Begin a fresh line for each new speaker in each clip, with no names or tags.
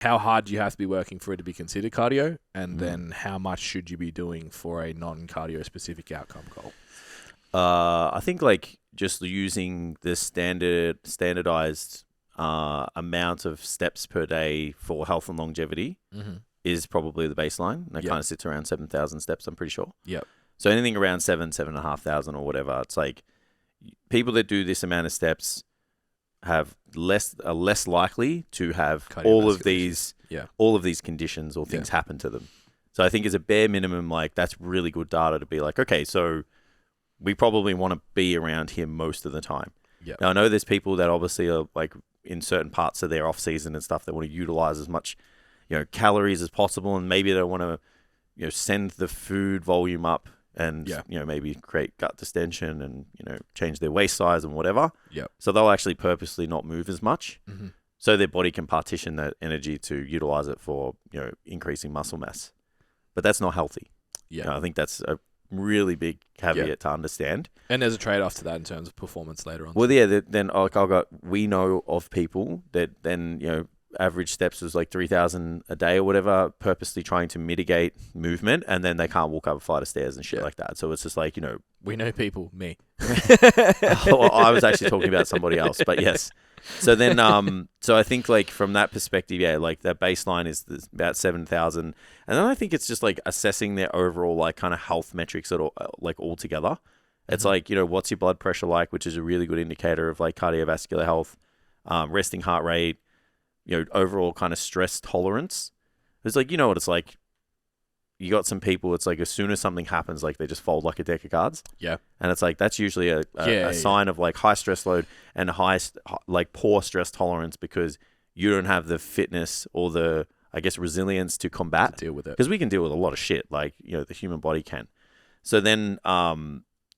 how hard do you have to be working for it to be considered cardio? And then how much should you be doing for a non-cardio specific outcome goal?
I think like just using the standardized amount of steps per day for health and longevity is probably the baseline. And that kind of sits around 7,000 steps, I'm pretty sure.
Yep.
So anything around 7,500 or whatever, it's like people that do this amount of steps are less likely to have all of these conditions or things happen to them. So I think as a bare minimum, like that's really good data to be like, okay, so we probably want to be around here most of the time.
Yeah.
Now I know there's people that obviously are like in certain parts of their off season and stuff that want to utilize as much, calories as possible, and maybe they want to, send the food volume up and maybe create gut distension and change their waist size and whatever.
Yep.
So they'll actually purposely not move as much, so their body can partition that energy to utilize it for increasing muscle mass. But that's not healthy.
Yeah,
I think that's a really big caveat to understand.
And there's a trade-off to that in terms of performance later on.
Well, then we know of people that then average steps was like 3,000 a day or whatever, purposely trying to mitigate movement, and then they can't walk up a flight of stairs and shit like that. So it's just like,
we know people, me.
Well, I was actually talking about somebody else, but yes. So then, so I think like from that perspective, like that baseline is about 7,000. And then I think it's just like assessing their overall like kind of health metrics all together. It's like, what's your blood pressure like, which is a really good indicator of like cardiovascular health, resting heart rate, overall kind of stress tolerance. It's like, what it's like. You got some people, it's like as soon as something happens, like they just fold like a deck of cards. Yeah. And it's like, that's usually a sign of like high stress load and like poor stress tolerance, because you don't have the fitness or the, I guess, resilience to combat.
To deal with it.
Because we can deal with a lot of shit, like, the human body can. So then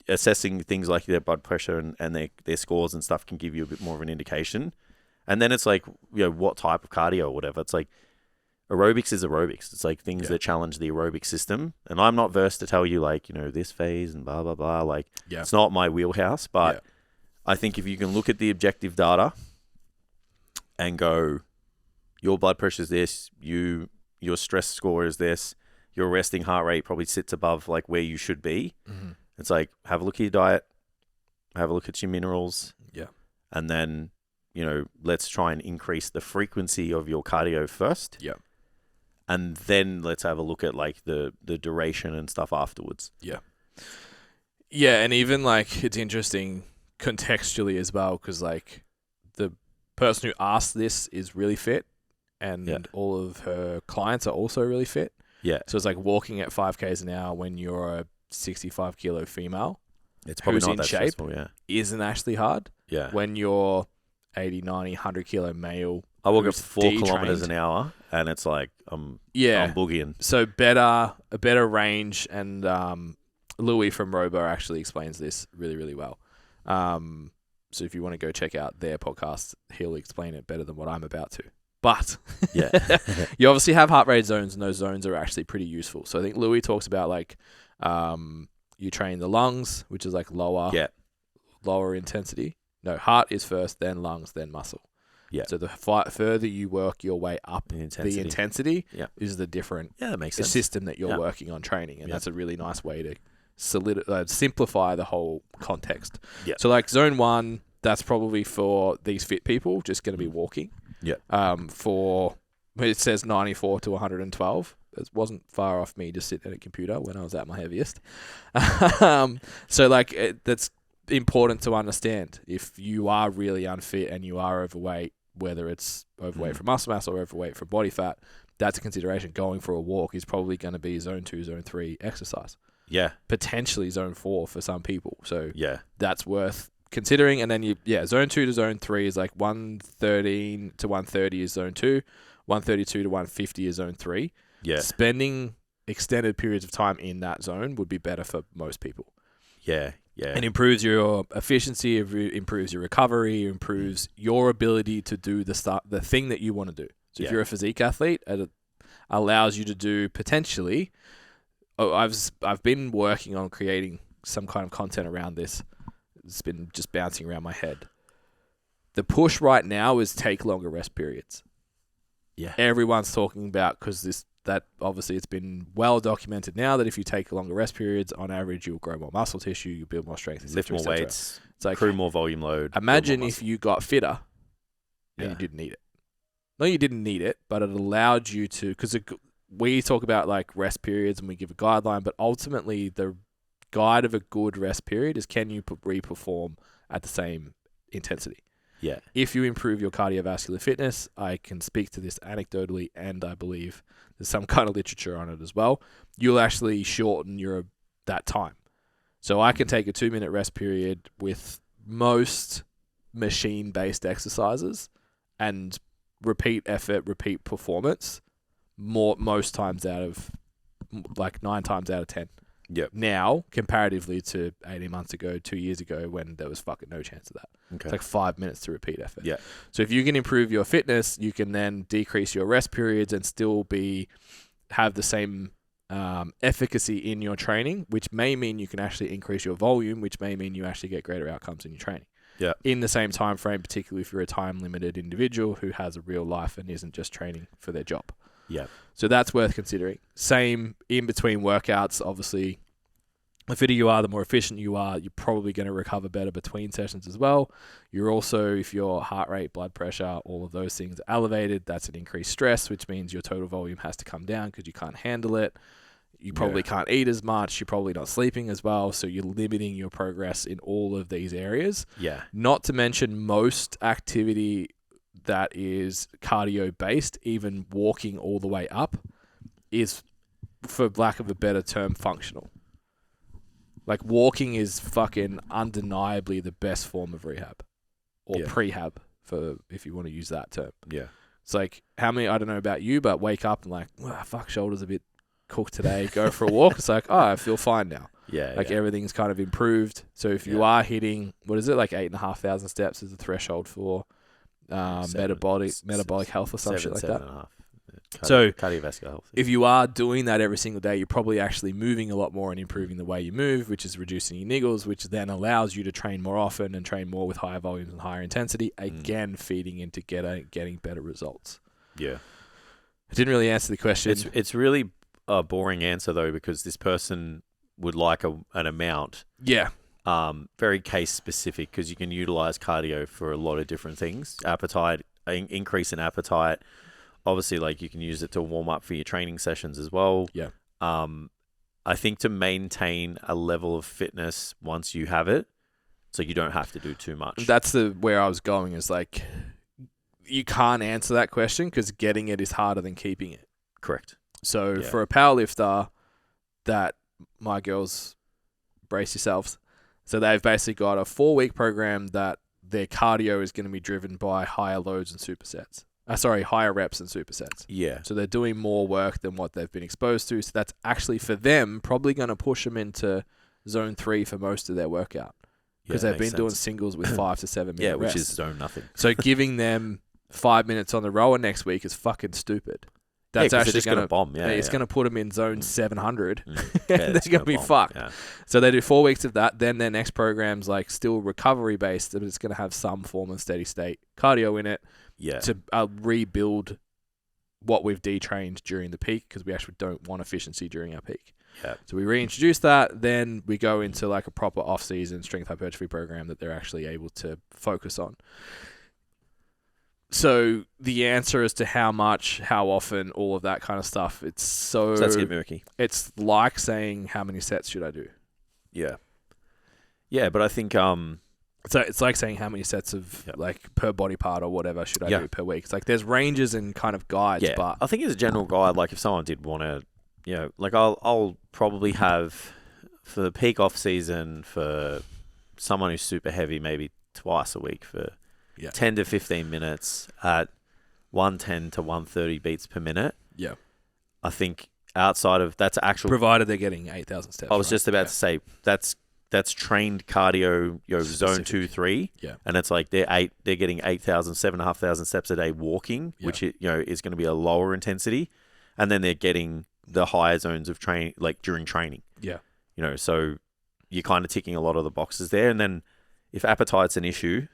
assessing things like their blood pressure and their scores and stuff can give you a bit more of an indication. And then it's like, what type of cardio or whatever. It's like, aerobics is aerobics. It's like things that challenge the aerobic system. And I'm not versed to tell you like, this phase and blah, blah, blah. Like, it's not my wheelhouse. But I think if you can look at the objective data and go, your blood pressure is this, your stress score is this, your resting heart rate probably sits above like where you should be. It's like, have a look at your diet, have a look at your minerals. Yeah. And then, let's try and increase the frequency of your cardio first. Yeah. And then let's have a look at like the duration and stuff afterwards. Yeah.
Yeah. And even like, it's interesting contextually as well, because like the person who asked this is really fit, and all of her clients are also really fit. Yeah. So it's like walking at 5Ks an hour when you're a 65 kilo female.
It's probably not that
shape,
stressful,
isn't actually hard.
Yeah.
When you're 80, 90, 100 kilo male.
I walk at 4 kilometers an hour, and it's like I'm boogieing.
So a better range, and Louis from Robo actually explains this really, really well. So if you want to go check out their podcast, he'll explain it better than what I'm about to. But you obviously have heart rate zones, and those zones are actually pretty useful. So I think Louis talks about like you train the lungs, which is like lower intensity. No, heart is first, then lungs, then muscle. Yeah. So the further you work your way up the intensity is the different
that makes sense.
System that you're working on training. And that's a really nice way to simplify the whole context. Yeah. So like zone 1, that's probably for these fit people, just going to be walking. Yeah. It says 94 to 112. It wasn't far off me just sitting at a computer when I was at my heaviest. So like that's important to understand. If you are really unfit and you are overweight, whether it's overweight from muscle mass or overweight from body fat, that's a consideration. Going for a walk is probably going to be zone 2, zone 3 exercise. Yeah. Potentially zone 4 for some people. So that's worth considering. And then zone 2 to zone 3 is like 113 to 130 is zone 2, 132 to 150 is zone 3. Yeah. Spending extended periods of time in that zone would be better for most people. Yeah. Yeah. And improves your efficiency, improves your recovery, improves your ability to do the thing that you want to do. So if you're a physique athlete, it allows you to do potentially. I've been working on creating some kind of content around this. It's been just bouncing around my head. The push right now is take longer rest periods.
Yeah.
Everyone's talking about, because that obviously it's been well documented now that if you take longer rest periods, on average, you'll grow more muscle tissue, you build more strength,
lift more weights,
it's like,
accrue more volume load.
Imagine if you got fitter and you didn't need it. No, you didn't need it, but it allowed you to, because we talk about like rest periods and we give a guideline, but ultimately the guide of a good rest period is, can you re-perform at the same intensity?
Yeah.
If you improve your cardiovascular fitness, I can speak to this anecdotally, and I believe there's some kind of literature on it as well, you'll actually shorten that time. So I can take a 2-minute rest period with most machine-based exercises and repeat effort, repeat performance most times out of, like 9 times out of 10.
Yep.
Now, comparatively to 18 months ago, 2 years ago, when there was fucking no chance of that.
Okay.
It's like 5 minutes to repeat effort.
Yeah.
So if you can improve your fitness, you can then decrease your rest periods and still have the same efficacy in your training, which may mean you can actually increase your volume, which may mean you actually get greater outcomes in your training.
Yeah.
In the same time frame, particularly if you're a time-limited individual who has a real life and isn't just training for their job.
Yeah.
So that's worth considering. Same in between workouts, obviously. The fitter you are, the more efficient you are, you're probably going to recover better between sessions as well. You're also, if your heart rate, blood pressure, all of those things are elevated, that's an increased stress, which means your total volume has to come down because you can't handle it. You probably can't eat as much. You're probably not sleeping as well. So you're limiting your progress in all of these areas.
Yeah.
Not to mention most activity that is cardio based, even walking all the way up, is, for lack of a better term, functional. Like walking is fucking undeniably the best form of rehab or prehab, for if you want to use that term.
Yeah.
It's like, how many, I don't know about you, but wake up and like, fuck, shoulder's a bit cooked today. Go for a walk. It's like, I feel fine now.
Yeah.
Like everything's kind of improved. So if you are hitting, what is it, like 8,500 steps is the threshold for metabolic health or some shit like that.
7.5.
So
cardiovascular health.
If you are doing that every single day, you're probably actually moving a lot more and improving the way you move, which is reducing your niggles, which then allows you to train more often and train more with higher volumes and higher intensity, again feeding into getting better results.
Yeah.
I didn't really answer the question.
It's really a boring answer though, because this person would like an amount.
Yeah.
Very case specific, because you can utilize cardio for a lot of different things. Appetite, increase in appetite. Obviously, like you can use it to warm up for your training sessions as well.
Yeah.
I think to maintain a level of fitness once you have it, so you don't have to do too much.
That's where I was going, is like, you can't answer that question because getting it is harder than keeping it.
Correct.
So for a powerlifter, that my girls, brace yourselves. So they've basically got a 4-week program that their cardio is going to be driven by higher loads and supersets. Higher reps and supersets.
Yeah.
So they're doing more work than what they've been exposed to. So that's actually, for them, probably going to push them into zone 3 for most of their workout. Because they've been doing singles with 5 to 7 minute
which
rests.
is zone nothing.
So giving them 5 minutes on the rower next week is fucking stupid. That's actually
going to bomb. Yeah,
it's going to put them in zone 700.
Yeah,
they're going to be fucked.
Yeah.
So they do 4 weeks of that. Then their next program's like still recovery based, but it's going to have some form of steady state cardio in it.
Yeah.
To rebuild what we've detrained during the peak, because we actually don't want efficiency during our peak.
Yeah.
So we reintroduce that. Then we go into like a proper off-season strength hypertrophy program that they're actually able to focus on. So the answer as to how much, how often, all of that kind of stuff, so
that's get murky.
It's like saying, how many sets should I do?
Yeah. Yeah, but I think
so it's like saying how many sets of like per body part or whatever should I do per week. It's like there's ranges and kind of guides, but
I think as a general guide, like if someone did want to, like I'll probably have for the peak off season for someone who's super heavy, maybe twice a week for 10 to 15 minutes at 110 to 130 beats per minute.
Yeah.
I think outside of that's actual,
provided they're getting 8,000 steps.
I was just about to say that's trained cardio, zone 2, 3.
Yeah.
And it's like they're getting 8,000, 7,500 steps a day walking, which is going to be a lower intensity. And then they're getting the higher zones of training, like during training.
Yeah.
So you're kind of ticking a lot of the boxes there. And then if appetite's an issue,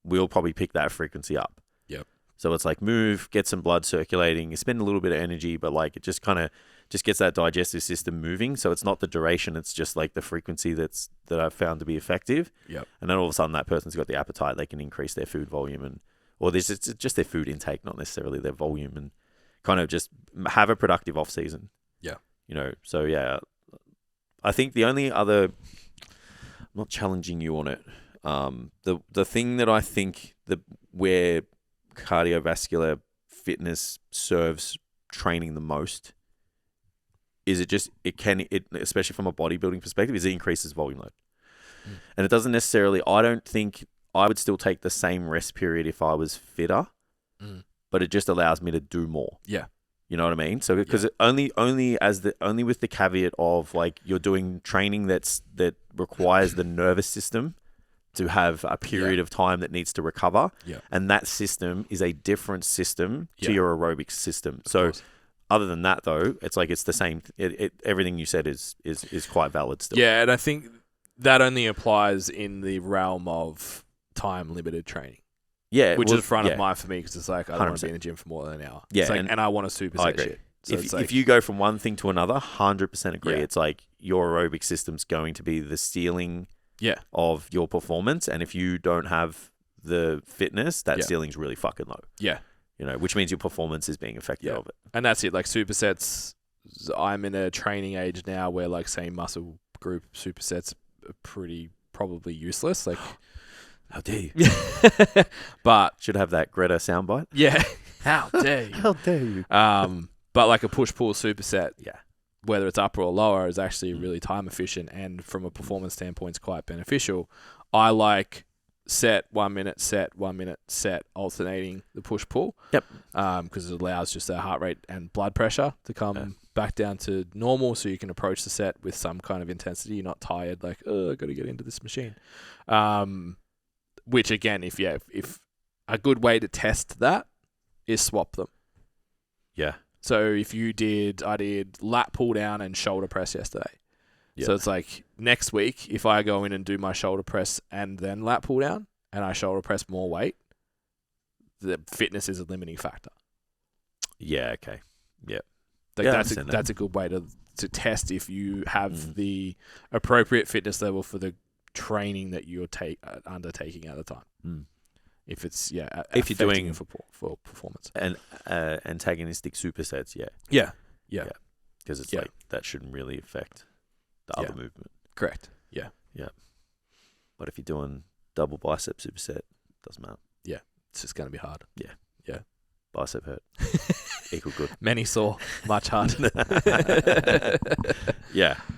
we'll probably pick that frequency up.
Yep.
So it's like move, get some blood circulating, you spend a little bit of energy, but like it just kind of just gets that digestive system moving. So it's not the duration, it's just like the frequency that I've found to be effective.
Yep.
And then all of a sudden that person's got the appetite, they can increase their food volume or it's just their food intake, not necessarily their volume, and kind of just have a productive off season.
Yeah.
So yeah, I think the only other, I'm not challenging you on it. The thing that I think where cardiovascular fitness serves training the most is especially from a bodybuilding perspective, is it increases volume load. And it doesn't necessarily, I don't think I would still take the same rest period if I was fitter, but it just allows me to do more.
Yeah.
You know what I mean? So because only with the caveat of like you're doing training that requires the nervous system to have a period of time that needs to recover.
Yeah.
And that system is a different system to your aerobic system. So other than that though, it's like it's the same. Everything you said is quite valid still.
Yeah, and I think that only applies in the realm of time limited training.
Yeah,
which is front of mind for me because it's like I don't
100%.
want to be in the gym for more than an hour.
Yeah,
it's like, and I want to superset shit. So
if you go from one thing to another, 100% agree.
Yeah.
It's like your aerobic system's going to be the ceiling of your performance, and if you don't have the fitness, that ceiling's really fucking low.
Yeah.
Which means your performance is being affected of it.
And that's it. Like supersets, I'm in a training age now where like say muscle group supersets are probably useless. Like
how dare you?
But
should have that Greta soundbite.
Yeah. How dare you?
How dare you?
But like a push-pull superset,
yeah,
whether it's upper or lower, is actually really time efficient and from a performance standpoint is quite beneficial. I like set 1 minute, set 1 minute, set alternating the push-pull.
Yep.
Because it allows just that heart rate and blood pressure to come back down to normal, so you can approach the set with some kind of intensity. You're not tired, like, oh, I got to get into this machine. Which again, if a good way to test that is swap them.
Yeah.
So if I did lat pull down and shoulder press yesterday. Yep. So it's like next week, if I go in and do my shoulder press and then lat pull down and I shoulder press more weight, the fitness is a limiting factor.
Yeah. Okay. Yeah.
That's a good way to test if you have the appropriate fitness level for the training that you're undertaking at the time. If it's
if you're doing
for performance
and antagonistic supersets,
yeah,
because it's like that shouldn't really affect the other movement.
Correct. Yeah.
But if you're doing double bicep superset, doesn't matter.
Yeah, it's just going to be hard. Yeah.
Bicep hurt. Equal good.
Many sore, much hard.
Yeah.